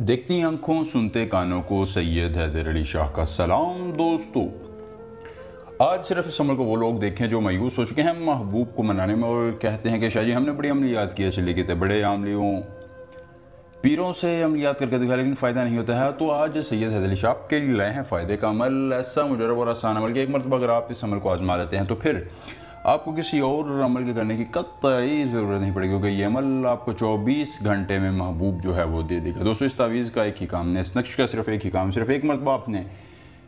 देखती आंखों सुनते कानों को सैयद हैदर अली शाह का सलाम। दोस्तों, आज सिर्फ इस अमल को वो लोग देखें जो मायूस हो चुके हैं महबूब को मनाने में और कहते हैं कि शाह जी हमने बड़ी अमलियात की चली गई थे, बड़े आमलियों पीरों से अमलियात करके दिखा लेकिन फ़ायदा नहीं होता है। तो आज सैयद हैदर अली शाह के लिए लाए हैं फ़ायदे का अमल, ऐसा मुजरब और आसान अमल कि एक मरतबा अगर आप इस अमल को आजमा लेते हैं तो फिर आपको किसी और अमल के करने की कतई ज़रूरत नहीं पड़ेगी, क्योंकि ये अमल आपको 24 घंटे में महबूब जो है वो दे देगा। दोस्तों, इस तावीज़ का एक ही काम है, इस नक्श का सिर्फ एक ही काम, सिर्फ एक मरतबा आपने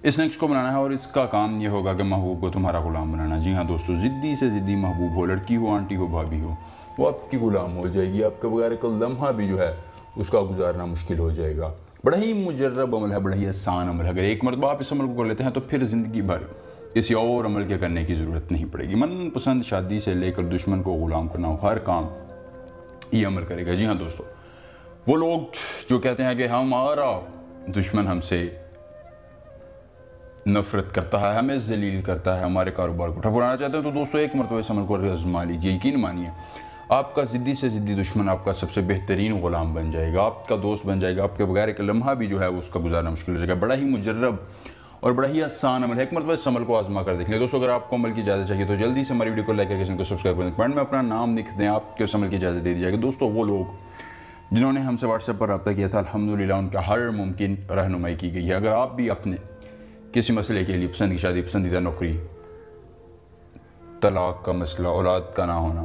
इस नक्श को बनाना है और इसका काम ये होगा कि महबूब को तुम्हारा गुलाम बनाना। जी हाँ दोस्तों, ज़िद्दी से ज़िद्दी महबूब हो, लड़की हो, आंटी हो, भाभी हो, वो आपकी गुलाम हो जाएगी। आपके बगैर एक लम्हा भी जो है उसका गुजारना मुश्किल हो जाएगा। बड़ा ही मुजर्रब अमल है, बड़ा ही आसान अमल है। अगर एक मरतबा आप इस अमल को कर लेते हैं तो फिर ज़िंदगी भर किसी और अमल के करने की ज़रूरत नहीं पड़ेगी। मनपसंद शादी से लेकर दुश्मन को ग़ुलाम करना हो, हर काम ये अमल करेगा। जी हाँ दोस्तों, वो लोग जो कहते हैं कि हमारा दुश्मन हमसे नफ़रत करता है, हमें जलील करता है, हमारे कारोबार को ठकुराना चाहते हैं, तो दोस्तों एक मरतबा इस अमल को आज़मा लीजिए। यकीन मानिए आपका ज़िद्दी से ज़िद्दी दुश्मन आपका सबसे बेहतरीन ग़ुलाम बन जाएगा, आपका दोस्त बन जाएगा। आपके बगैर एक लम्हा भी जो है उसका गुजारना मुश्किल रहेगा। बड़ा ही मुजर्रब और बड़ा ही आसान अमल है। एक मरतबा इस अमल को आजमा कर देख लें। दोस्तों, अगर आपको अमल की इजाज़त चाहिए तो जल्दी से हमारी वीडियो को लाइक करके चैनल को सब्सक्राइब करें, कमेंट में अपना नाम लिख दें, आपके उस अमल की इजाज़त दे दी जाएगी। दोस्तों, वो लोग जिन्होंने हमसे व्हाट्सएप पर रब्ता किया था, अल्हम्दुलिल्लाह उनका हर मुमकिन रहनुमाई की गई है। अगर आप भी अपने किसी मसले के लिए, पसंद की शादी, पसंदीदा नौकरी, तलाक का मसला, औलाद का ना होना,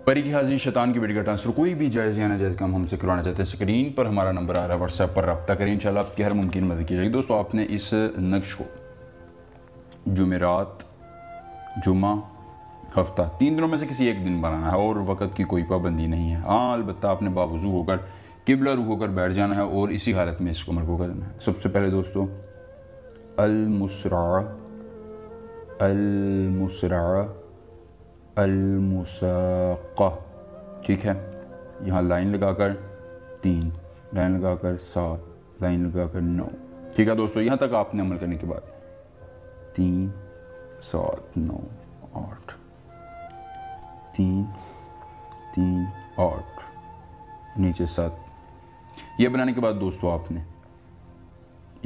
परी की हाजिरी, शैतान की बेटी का ट्रांसफर, कोई भी जायज़ या नाजायज़ काम हमसे करवाना चाहते हैं, स्क्रीन पर हमारा नंबर आ रहा है, व्हाट्सएप पर रब्ता करें, इंशाल्लाह आपकी हर मुमकिन मदद की जाएगी। दोस्तों, आपने इस नक्श को जुमेरात, जुमा, हफ्ता 3 दिनों में से किसी एक दिन बनाना है और वक़्त की कोई पाबंदी नहीं है। हाँ, अलबत्ता आपने बावजू होकर किबला रुख होकर बैठ जाना है और इसी हालत में इसको अमल को करना है। सबसे पहले दोस्तों, अल-मुसरा अल-मुसाक़ा, ठीक है। यहाँ लाइन लगाकर 3, लाइन लगाकर 7, लाइन लगाकर 9, ठीक है दोस्तों। यहाँ तक आपने अमल करने के बाद 3, 7, 9, 8, 3, 3, 8, नीचे 7। ये बनाने के बाद दोस्तों आपने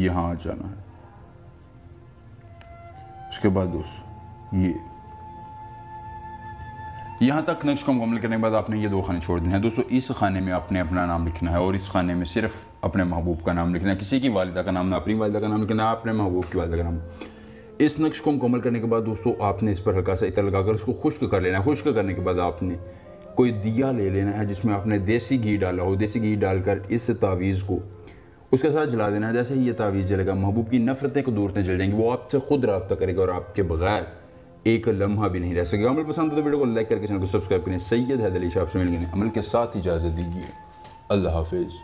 यहाँ आ जाना है। उसके बाद दोस्तों यहाँ तक नक्श को मुकम्मल करने के बाद आपने ये 2 खाने छोड़ देने हैं। दोस्तों, इस खाने में आपने अपना नाम लिखना है और इस खाने में सिर्फ अपने महबूब का नाम लिखना है। किसी की वालिदा का नाम ना, अपनी वालिदा का नाम लिखना है, अपने महबूब की वालिदा का नाम। इस नक्श को मुकम्मल करने के बाद दोस्तों आपने इस पर हल्का सा इत्र लगाकर उसको खुश्क कर लेना है। खुश्क करने के बाद आपने कोई दिया ले लेना है जिसमें आपने देसी घी डाला हो। देसी घी डालकर इस तावीज़ को उसके साथ जला देना है। जैसे ही ये तावीज़ जलेगा, महबूब की नफ़रतें को दूरतें जल जाएंगी, वो आपसे खुद रब्ता करेगा और आपके बगैर एक लम्हा भी नहीं रह सकेगा। अमल पसंद तो वीडियो को लाइक करके चैनल को सब्सक्राइब करें। सैयद हैदर अली शाह से मिलेंगे अमल के साथ इजाज़त दीजिए। अल्लाह हाफिज़।